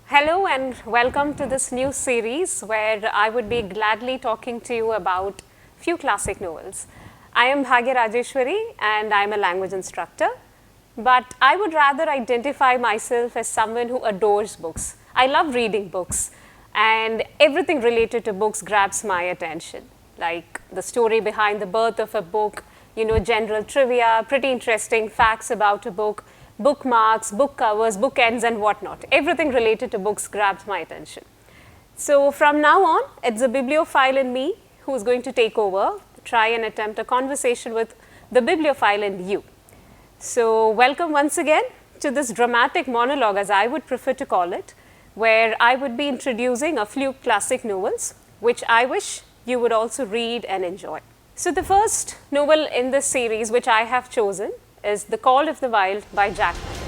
Hello and welcome to this new series where I would be gladly talking to you about few classic novels. I am Bhagya Rajeshwari and I am a language instructor, but I would rather identify myself as someone who adores books. I love reading books and everything related to books grabs my attention, like the story behind the birth of a book, general trivia, pretty interesting facts about a book, bookmarks, book covers, bookends, and whatnot. Everything related to books grabs my attention. So from now on, it's a bibliophile in me who is going to take over, try and attempt a conversation with the bibliophile in you. So welcome once again to this dramatic monologue, as I would prefer to call it, where I would be introducing a few classic novels, which I wish you would also read and enjoy. So the first novel in this series which I have chosen is The Call of the Wild by Jack London.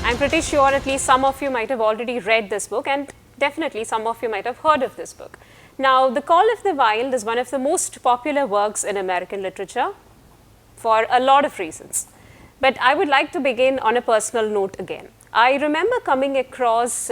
I'm pretty sure at least some of you might have already read this book, and definitely some of you might have heard of this book. Now, The Call of the Wild is one of the most popular works in American literature for a lot of reasons. But I would like to begin on a personal note again. I remember coming across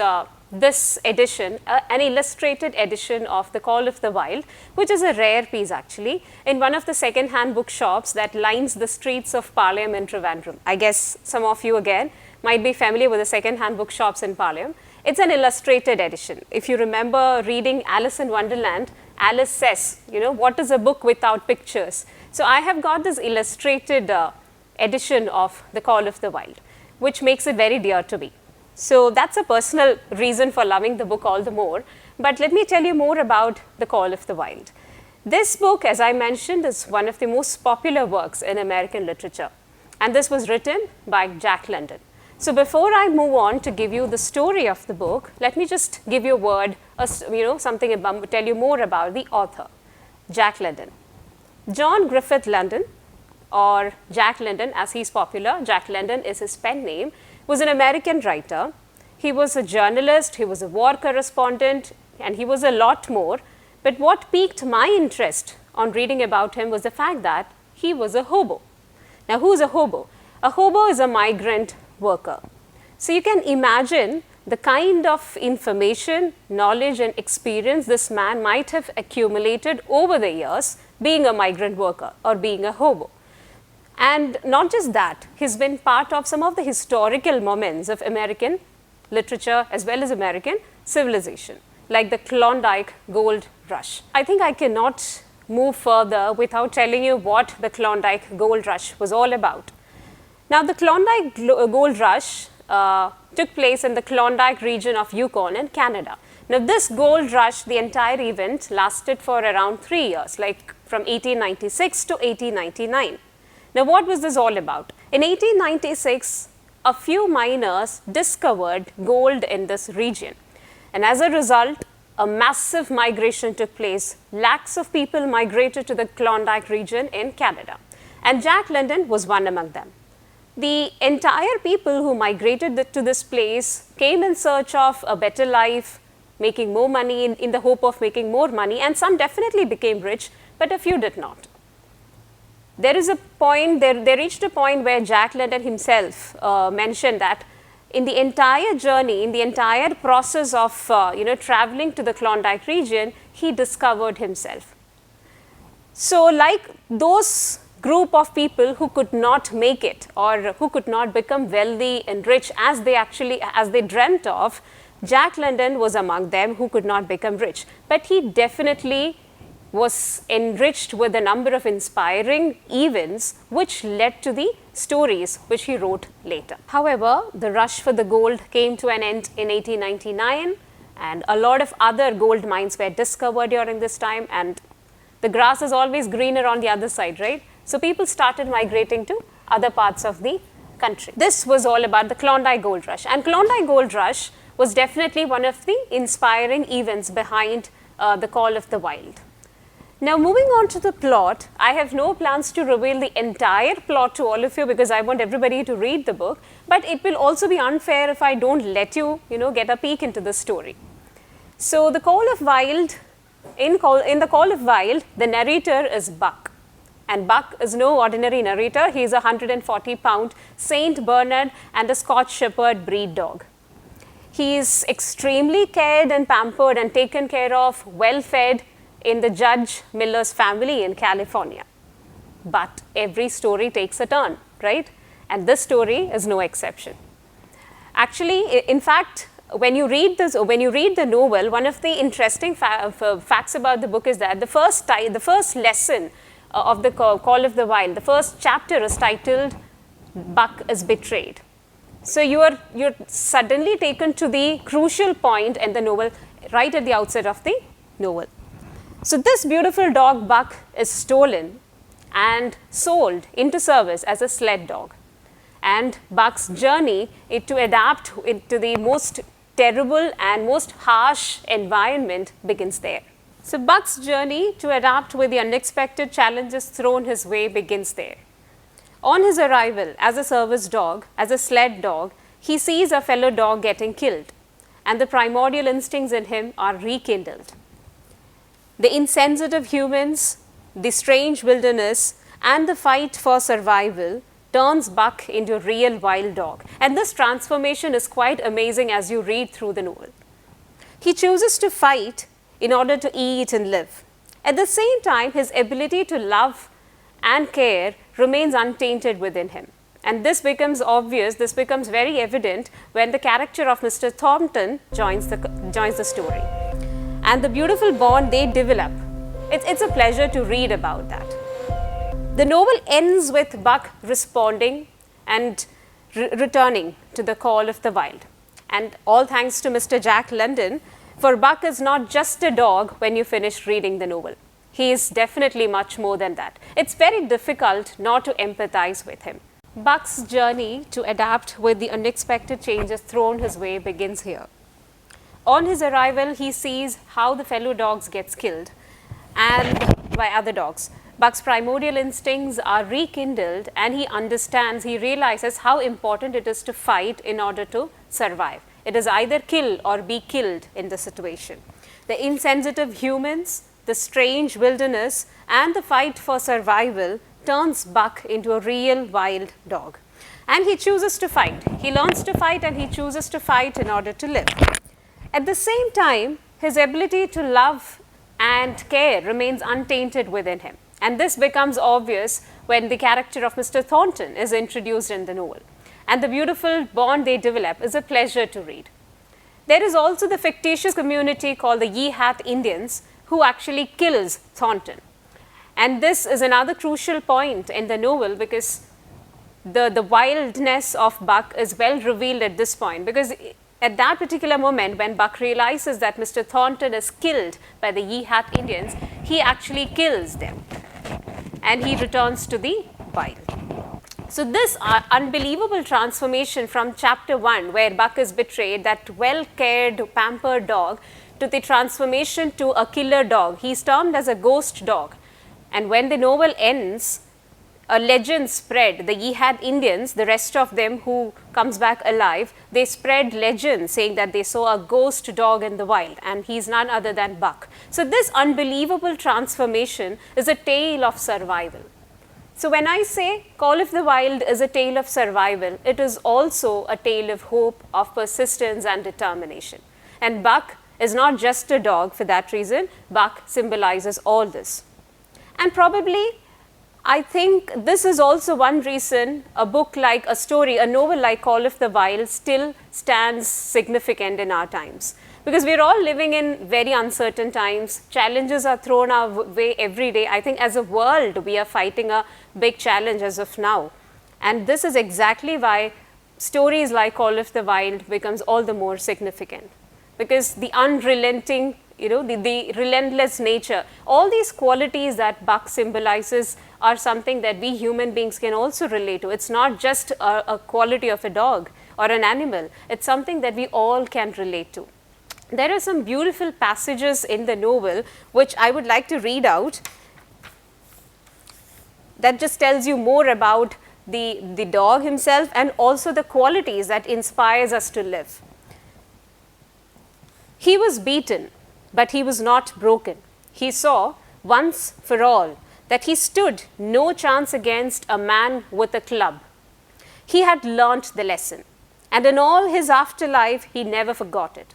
this edition, an illustrated edition of The Call of the Wild, which is a rare piece actually, in one of the second-hand bookshops that lines the streets of Palayam in Trivandrum. I guess some of you again might be familiar with the second-hand bookshops in Palayam. It's an illustrated edition. If you remember reading Alice in Wonderland, Alice says, what is a book without pictures? So I have got this illustrated edition of The Call of the Wild, which makes it very dear to me. So that's a personal reason for loving the book all the more. But let me tell you more about The Call of the Wild. This book, as I mentioned, is one of the most popular works in American literature. And this was written by Jack London. So before I move on to give you the story of the book, let me just give you a word, something about, tell you more about the author, Jack London. John Griffith London, or Jack London as he's popular, Jack London is his pen name, was an American writer. He was a journalist, he was a war correspondent, and he was a lot more. But what piqued my interest on reading about him was the fact that he was a hobo. Now, who's a hobo? A hobo is a migrant worker. So you can imagine the kind of information, knowledge, and experience this man might have accumulated over the years being a migrant worker or being a hobo. And not just that, he's been part of some of the historical moments of American literature as well as American civilization, like the Klondike Gold Rush. I think I cannot move further without telling you what the Klondike Gold Rush was all about. Now, the Klondike Gold Rush took place in the Klondike region of Yukon in Canada. Now, this gold rush, the entire event lasted for around 3 years, like from 1896 to 1899. Now, what was this all about? In 1896, a few miners discovered gold in this region. And as a result, a massive migration took place. Lakhs of people migrated to the Klondike region in Canada. And Jack London was one among them. The entire people who migrated to this place came in search of a better life, making more money in the hope of making more money, and some definitely became rich, but a few did not. There is a point, they reached a point where Jack London himself mentioned that in the entire journey, in the entire process of traveling to the Klondike region, he discovered himself. So like those group of people who could not make it or who could not become wealthy and rich as they dreamt of, Jack London was among them who could not become rich. But he definitely was enriched with a number of inspiring events which led to the stories which he wrote later. However, the rush for the gold came to an end in 1899, and a lot of other gold mines were discovered during this time, and the grass is always greener on the other side, right? So people started migrating to other parts of the country. This was all about the Klondike Gold Rush, and Klondike Gold Rush was definitely one of the inspiring events behind The Call of the Wild. Now, moving on to the plot, I have no plans to reveal the entire plot to all of you because I want everybody to read the book, but it will also be unfair if I don't let you, get a peek into the story. So, the Call of Wild, in the Call of Wild, the narrator is Buck. And Buck is no ordinary narrator. He is a 140-pound Saint Bernard and a Scotch Shepherd breed dog. He is extremely cared and pampered and taken care of, well-fed, in the Judge Miller's family in California. But every story takes a turn, right? And this story is no exception. Actually, in fact, when you read the novel, one of the interesting facts about the book is that the first lesson of the Call of the Wild, the first chapter is titled Buck is Betrayed. So you're suddenly taken to the crucial point in the novel right at the outset of the novel. So this beautiful dog Buck is stolen and sold into service as a sled dog. And Buck's journey to adapt to the most terrible and most harsh environment begins there. So Buck's journey to adapt with the unexpected challenges thrown his way begins there. On his arrival as a service dog, as a sled dog, he sees a fellow dog getting killed, and the primordial instincts in him are rekindled. The insensitive humans, the strange wilderness, and the fight for survival turns Buck into a real wild dog. And this transformation is quite amazing as you read through the novel. He chooses to fight in order to eat and live. At the same time, his ability to love and care remains untainted within him. And this becomes obvious, this becomes very evident when the character of Mr. Thornton joins the story. And the beautiful bond they develop, it's a pleasure to read about that. The novel ends with Buck responding and returning to the call of the wild. And all thanks to Mr. Jack London, for Buck is not just a dog when you finish reading the novel. He is definitely much more than that. It's very difficult not to empathize with him. Buck's journey to adapt with the unexpected changes thrown his way begins here. On his arrival, he sees how the fellow dogs gets killed and by other dogs. Buck's primordial instincts are rekindled and he realizes how important it is to fight in order to survive. It is either kill or be killed in the situation. The insensitive humans, the strange wilderness, and the fight for survival turns Buck into a real wild dog. And he chooses to fight. He learns to fight and he chooses to fight in order to live. At the same time, his ability to love and care remains untainted within him. And this becomes obvious when the character of Mr. Thornton is introduced in the novel. And the beautiful bond they develop is a pleasure to read. There is also the fictitious community called the Ye Hat Indians who actually kills Thornton. And this is another crucial point in the novel because the wildness of Buck is well revealed at this point, because at that particular moment when Buck realizes that Mr. Thornton is killed by the Ye Hat Indians, he actually kills them and he returns to the wild. So this unbelievable transformation from chapter 1 where Buck is betrayed, that well-cared, pampered dog, to the transformation to a killer dog. He's termed as a ghost dog. And when the novel ends, a legend spread. The Ye Hat Indians, the rest of them who comes back alive, they spread legends saying that they saw a ghost dog in the wild and he's none other than Buck. So this unbelievable transformation is a tale of survival. So when I say Call of the Wild is a tale of survival, it is also a tale of hope, of persistence and determination. And Buck is not just a dog for that reason. Buck symbolizes all this. And probably I think this is also one reason a book like a story, a novel like Call of the Wild still stands significant in our times. Because we're all living in very uncertain times. Challenges are thrown our way every day. I think as a world, we are fighting a big challenge as of now. And this is exactly why stories like Call of the Wild becomes all the more significant. Because the unrelenting, the relentless nature, all these qualities that Buck symbolizes are something that we human beings can also relate to. It's not just a quality of a dog or an animal. It's something that we all can relate to. there are some beautiful passages in the novel which I would like to read out, that just tells you more about the dog himself and also the qualities that inspires us to live. He was beaten, but he was not broken. He saw once for all that he stood no chance against a man with a club. He had learnt the lesson, and in all his afterlife he never forgot it.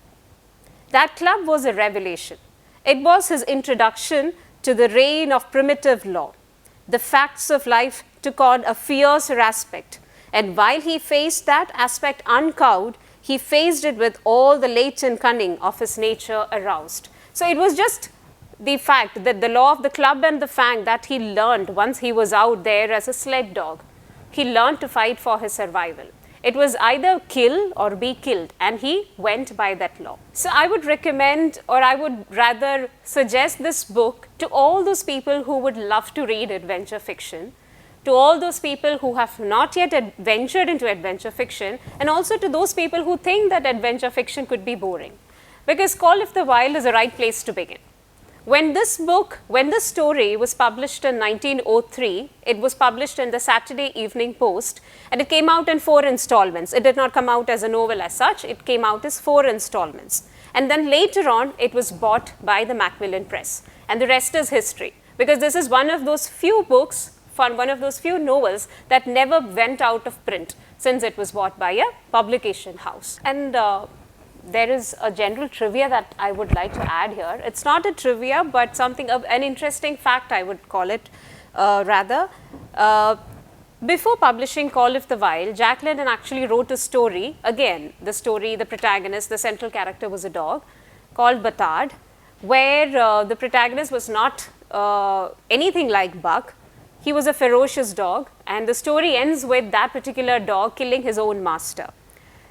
That club was a revelation. It was his introduction to the reign of primitive law. The facts of life took on a fiercer aspect, and while he faced that aspect uncowed, he faced it with all the latent cunning of his nature aroused. So it was just the fact that the law of the club and the fang that he learned once he was out there as a sled dog. He learned to fight for his survival. It was either kill or be killed, and he went by that law. So I would recommend, or I would rather suggest this book to all those people who would love to read adventure fiction, to all those people who have not yet ventured into adventure fiction, and also to those people who think that adventure fiction could be boring. Because Call of the Wild is the right place to begin. When this story was published in 1903, it was published in the Saturday Evening Post, and it came out in 4 installments. It did not come out as a novel as such, it came out as 4 installments. And then later on, it was bought by the Macmillan Press. And the rest is history, because this is one of those few books, one of those few novels that never went out of print since it was bought by a publication house. And there is a general trivia that I would like to add here. It's not a trivia, but something of an interesting fact, I would call it rather. Before publishing Call of the Wild, Jack London actually wrote a story. Again, the protagonist, the central character was a dog called Batard, where the protagonist was not anything like Buck. He was a ferocious dog, and the story ends with that particular dog killing his own master.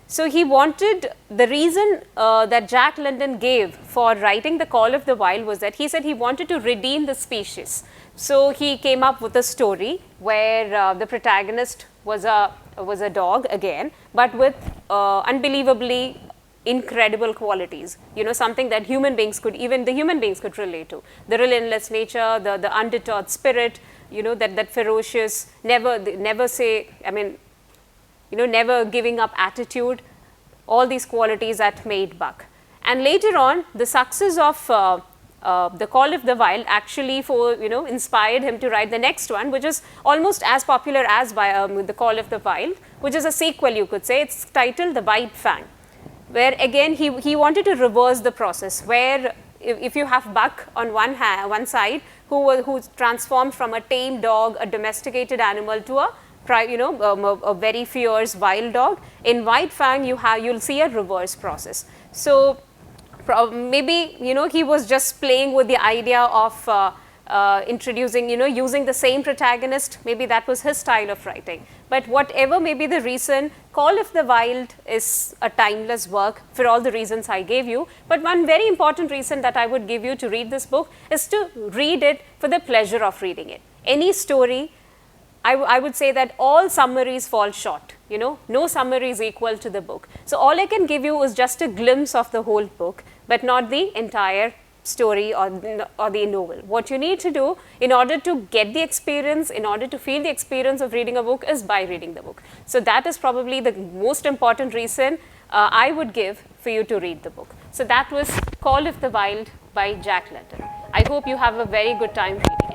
So he wanted, the reason that Jack London gave for writing the Call of the Wild was that he said he wanted to redeem the species. So he came up with a story where the protagonist was a dog again, but with unbelievably incredible qualities, something that even the human beings could relate to. The relentless nature, the undeterred spirit, that ferocious, never giving up attitude, all these qualities that made Buck. And later on, the success of the Call of the Wild actually inspired him to write the next one, which is almost as popular as the Call of the Wild, which is a sequel, you could say. It's titled The White Fang, where again he wanted to reverse the process, where if you have Buck on one side, who transformed from a tame dog, a domesticated animal, to a very fierce wild dog. In White Fang, you'll see a reverse process. So maybe he was just playing with the idea of introducing, using the same protagonist. Maybe that was his style of writing. But whatever may be the reason, Call of the Wild is a timeless work for all the reasons I gave you. But one very important reason that I would give you to read this book is to read it for the pleasure of reading it. Any story, I would say that all summaries fall short. No summary is equal to the book. So all I can give you is just a glimpse of the whole book, but not the entire story or the novel. What you need to do in order to get the experience, in order to feel the experience of reading a book, is by reading the book. So that is probably the most important reason I would give for you to read the book. So that was Call of the Wild by Jack London. I hope you have a very good time reading.